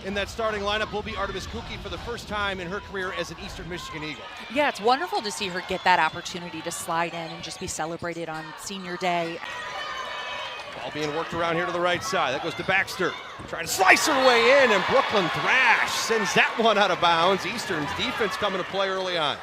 in that starting lineup will be Artemis Kuki for the first time in her career as an Eastern Michigan Eagle. Yeah, it's wonderful to see her get that opportunity to slide in and just be celebrated on senior day. Ball being worked around here to the right side. That goes to Baxter. Trying to slice her way in, and Brooklyn Thrash sends that one out of bounds. Eastern's defense coming to play early on.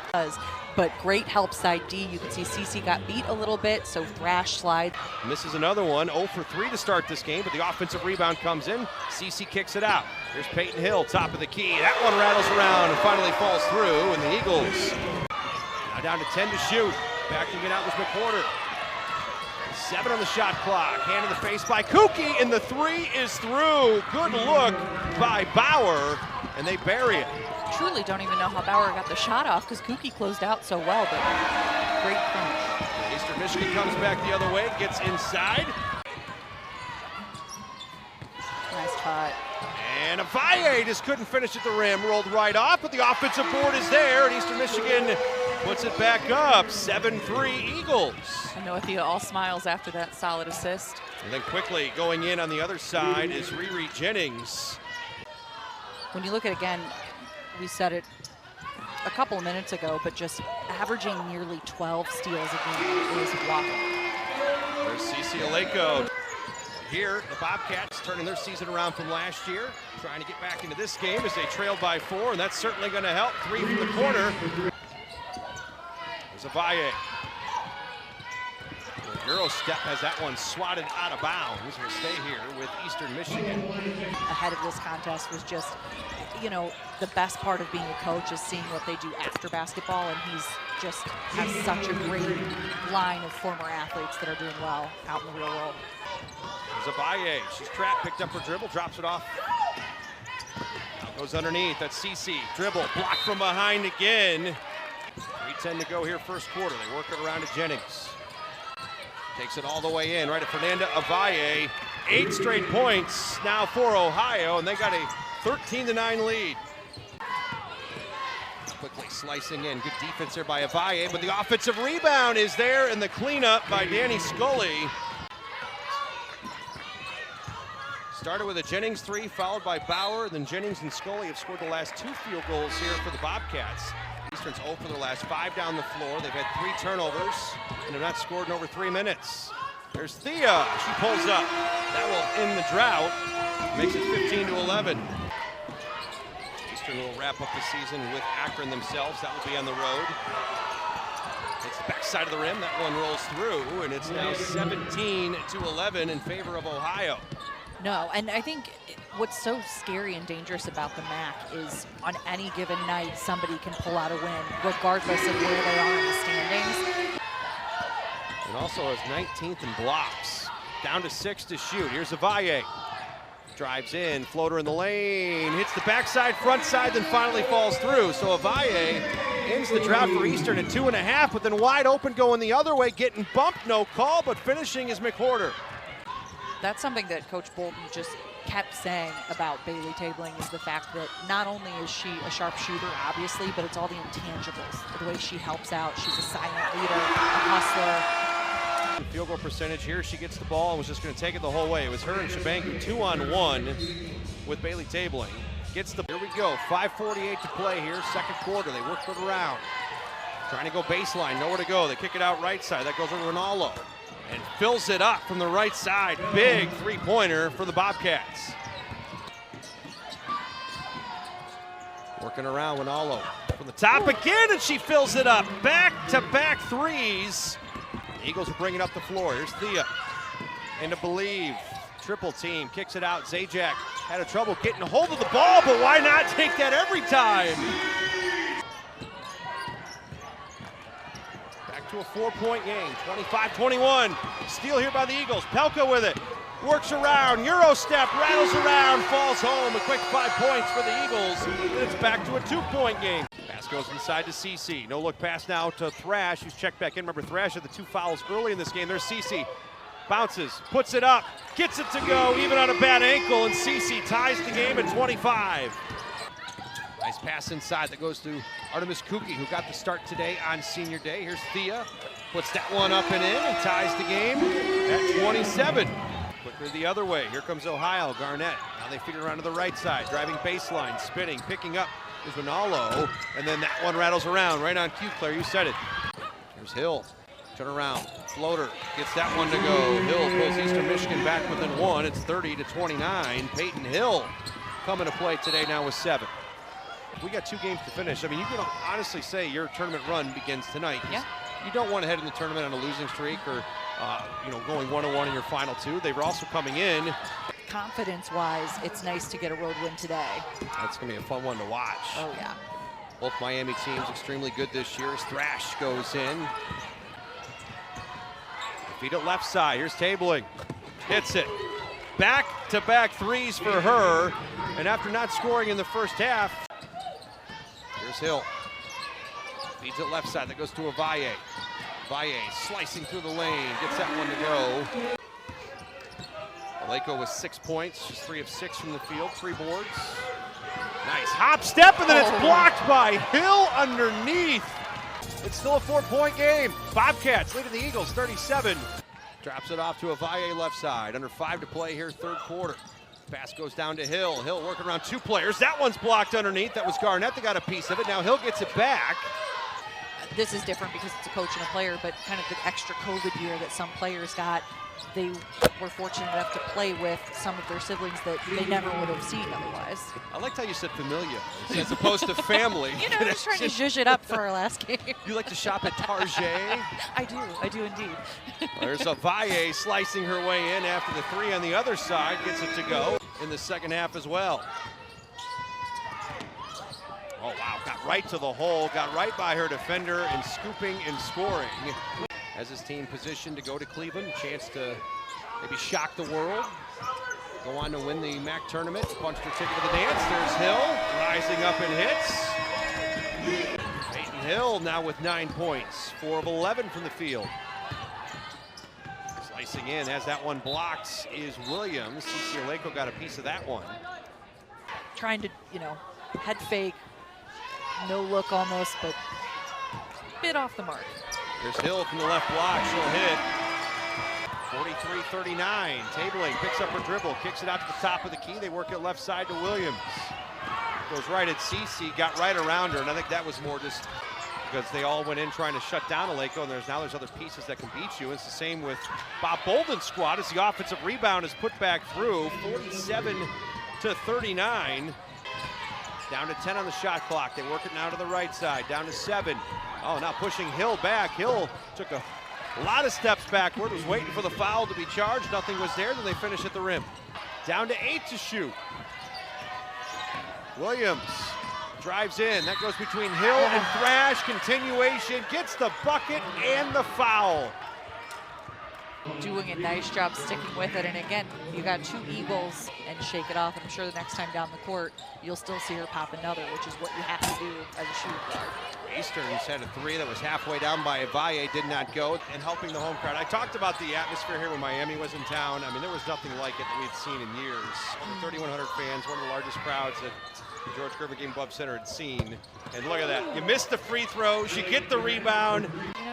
But great help side D. You can see Cece got beat a little bit, so Thrash slide. Misses another one, 0 for 3 to start this game, but the offensive rebound comes in. Cece kicks it out. Here's Peyton Hill, top of the key. That one rattles around and finally falls through, and the Eagles now down to 10 to shoot. Backing it out was McWhorter. 7 on the shot clock. Hand in the face by Kuki, and the 3 is through. Good look by Bauer, and they bury it. Truly don't even know how Bauer got the shot off because Kuki closed out so well, but great finish. Eastern Michigan comes back the other way, gets inside. Nice cut. And Avaye just couldn't finish at the rim, rolled right off, but the offensive board is there, and Eastern Michigan puts it back up, 7-3 Eagles. And Noethea all smiles after that solid assist. And then quickly going in on the other side is Riri Jennings. When you look at, again, we said it a couple of minutes ago, but just averaging nearly 12 steals a game is wild. There's Cece Aleko. Here, the Bobcats turning their season around from last year, trying to get back into this game as they trailed by 4, and that's certainly going to help. 3 from the corner. There's Avaye. The Euro step has that one swatted out of bounds. We'll stay here with Eastern Michigan. Ahead of this contest was just, you know, the best part of being a coach is seeing what they do after basketball, and he's just has such a great line of former athletes that are doing well out in the real world. There's Avaye. She's trapped, picked up her dribble, drops it off. Now goes underneath. That's Cece. Dribble, blocked from behind again. 3:10 to go here first quarter. They work it around to Jennings. Takes it all the way in, right at Fernanda Avaye. 8 straight points now for Ohio, and they got a 13-9 lead. Quickly slicing in. Good defense there by Avaye, but the offensive rebound is there, and the cleanup by Danny Scully. Started with a Jennings 3, followed by Bauer. Then Jennings and Scully have scored the last 2 field goals here for the Bobcats. Eastern's 0 for their last 5 down the floor. They've had 3 turnovers, and they've not scored in over 3 minutes. There's Thea. She pulls up. That will end the drought. Makes it 15-11. Eastern will wrap up the season with Akron themselves. That will be on the road. It's the backside of the rim. That one rolls through, and it's now 17-11 in favor of Ohio. No, and I think what's so scary and dangerous about the MAC is on any given night, somebody can pull out a win, regardless of where they are in the standings. And also has 19th in blocks. Down to 6 to shoot. Here's Avaye. Drives in, floater in the lane, hits the backside, front side, then finally falls through. So Avaye ends the drought for Eastern at 2.5, but then wide open going the other way, getting bumped, no call, but finishing is McWhorter. That's something that Coach Bolton just kept saying about Bailey Tabling, is the fact that not only is she a sharp shooter, obviously, but it's all the intangibles, the way she helps out. She's a silent leader, a hustler. Field goal percentage here. She gets the ball and was just going to take it the whole way. It was her and Shabangu 2-on-1 with Bailey Tabling. Gets the, here we go, 5:48 to play here, second quarter. They work it around. Trying to go baseline, nowhere to go. They kick it out right side. That goes over Ronaldo. And fills it up from the right side. Big three-pointer for the Bobcats. Working around Winalo from the top again, and she fills it up. Back-to-back threes. The Eagles are bringing up the floor. Here's Thea. And to Believe. Triple team. Kicks it out. Zajac had a trouble getting a hold of the ball, but why not take that every time? To a 4-point game, 25-21. Steal here by the Eagles. Pelka with it. Works around, Euro step, rattles around, falls home. A quick 5 points for the Eagles. And it's back to a 2-point game. Pass goes inside to Cece. No look pass now to Thrash, who's checked back in. Remember, Thrash had the 2 fouls early in this game. There's Cece. Bounces, puts it up, gets it to go, even on a bad ankle, and Cece ties the game at 25. Nice pass inside that goes to Artemis Kuki, who got the start today on senior day. Here's Thea, puts that one up and in and ties the game at 27. Quicker the other way. Here comes Ohio. Garnett. Now Now they feed it around to the right side, driving baseline, spinning, picking up is Ronaldo, and then that one rattles around right on cue. Claire, you said it. Here's Hill, turn around, floater, gets that one to go. Hill pulls Eastern Michigan back within one. It's 30-29. Peyton Hill coming to play today now with 7. We got 2 games to finish. I mean, you can honestly say your tournament run begins tonight. Yeah. You don't want to head in the tournament on a losing streak or, going 1-1 in your final 2. They were also coming in. Confidence-wise, it's nice to get a road win today. That's going to be a fun one to watch. Oh, yeah. Both Miami teams extremely good this year as Thrash goes in. Feed it left side. Here's Tabling. Hits it. Back-to-back threes for her. And after not scoring in the first half, here's Hill. Feeds it left side. That goes to Avalle. Valle slicing through the lane. Gets that one to go. Aleko with 6 points. She's 3 of 6 from the field. 3 boards. Nice hop step, and then it's blocked by Hill underneath. It's still a 4-point game. Bobcats leading the Eagles 37. Drops it off to Avalle left side. Under 5 to play here, 3rd quarter. Pass goes down to Hill. Hill working around 2 players. That one's blocked underneath. That was Garnett that got a piece of it. Now Hill gets it back. This is different because it's a coach and a player, but kind of the extra COVID year that some players got, they were fortunate enough to play with some of their siblings that they never would have seen otherwise. I liked how you said familia as opposed to family. You know, I'm just trying to zhuzh it up for our last game. You like to shop at Target? I do indeed. There's Avalle slicing her way in after the 3 on the other side, gets it to go in the second half as well. Oh wow, got right to the hole, got right by her defender and scooping and scoring. As his team positioned to go to Cleveland, chance to maybe shock the world. Go on to win the MAC tournament, punched her ticket to the dance. There's Hill, rising up and hits. Peyton Hill now with 9 points, 4 of 11 from the field. Slicing in, has that one blocked is Williams. CC Aleko got a piece of that one. Trying to, head fake, no look almost, but bit off the mark. There's Hill from the left block, she'll hit. 43-39, Tabling picks up her dribble, kicks it out to the top of the key. They work it left side to Williams. Goes right at Cece, got right around her, and I think that was more just because they all went in trying to shut down Aleko, and there's other pieces that can beat you. It's the same with Bob Bolden's squad as the offensive rebound is put back through, 47-39. Down to 10 on the shot clock. They work it now to the right side, down to 7. Oh, now pushing Hill back. Hill took a lot of steps backward, was waiting for the foul to be charged. Nothing was there, then they finish at the rim. Down to 8 to shoot. Williams drives in. That goes between Hill and Thrash. Continuation, gets the bucket and the foul. Doing a nice job sticking with it, and again, you got 2 Eagles and shake it off, and I'm sure the next time down the court you'll still see her pop another, which is what you have to do as a shooting guard. Eastern's had a 3 that was halfway down by Avalle, did not go, and helping the home crowd. I talked about the atmosphere here when Miami was in town. I mean, there was nothing like it that we'd seen in years. Over 3,100 fans, one of the largest crowds that the George Gervin Game Club Center had seen. And look at that, you missed the free throw, she get the rebound.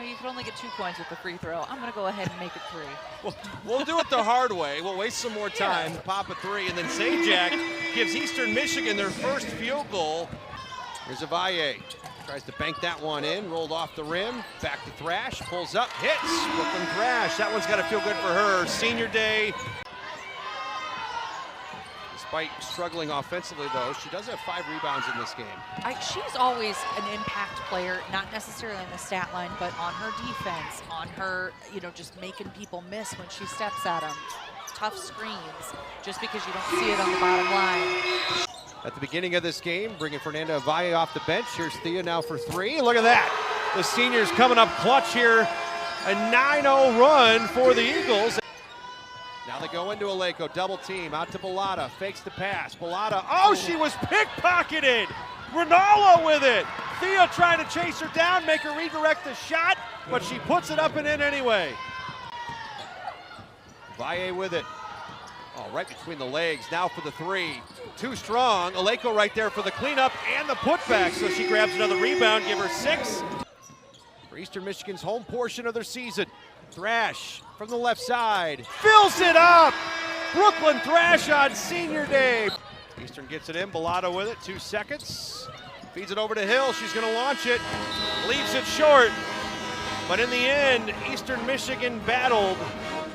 You could only get 2 points with the free throw. I'm gonna go ahead and make it 3. We'll do it the hard way. We'll waste some more time, pop a 3, and then Sajak gives Eastern Michigan their first field goal. Here's Avalle, tries to bank that one in, rolled off the rim, back to Thrash, pulls up, hits, Brooklyn Thrash. That one's gotta feel good for her. Senior day. Despite struggling offensively, though, she does have 5 rebounds in this game. She's always an impact player, not necessarily on the stat line, but on her defense, on her, just making people miss when she steps at them. Tough screens, just because you don't see it on the bottom line. At the beginning of this game, bringing Fernanda Avalle off the bench. Here's Thea now for 3. Look at that. The seniors coming up clutch here. A 9-0 run for the Eagles. Now they go into Aleko, double team, out to Bellata, fakes the pass. Bellata, she was pickpocketed! Ronaldo with it! Thea trying to chase her down, make her redirect the shot, but she puts it up and in anyway. Valle with it. Right between the legs, now for the 3. Too strong, Aleko right there for the cleanup and the putback, so she grabs another rebound, give her 6. For Eastern Michigan's home portion of their season. Thrash from the left side, fills it up! Brooklyn Thrash on senior day. Eastern gets it in, Bellotto with it, 2 seconds. Feeds it over to Hill, she's gonna launch it. Leaves it short, but in the end, Eastern Michigan battled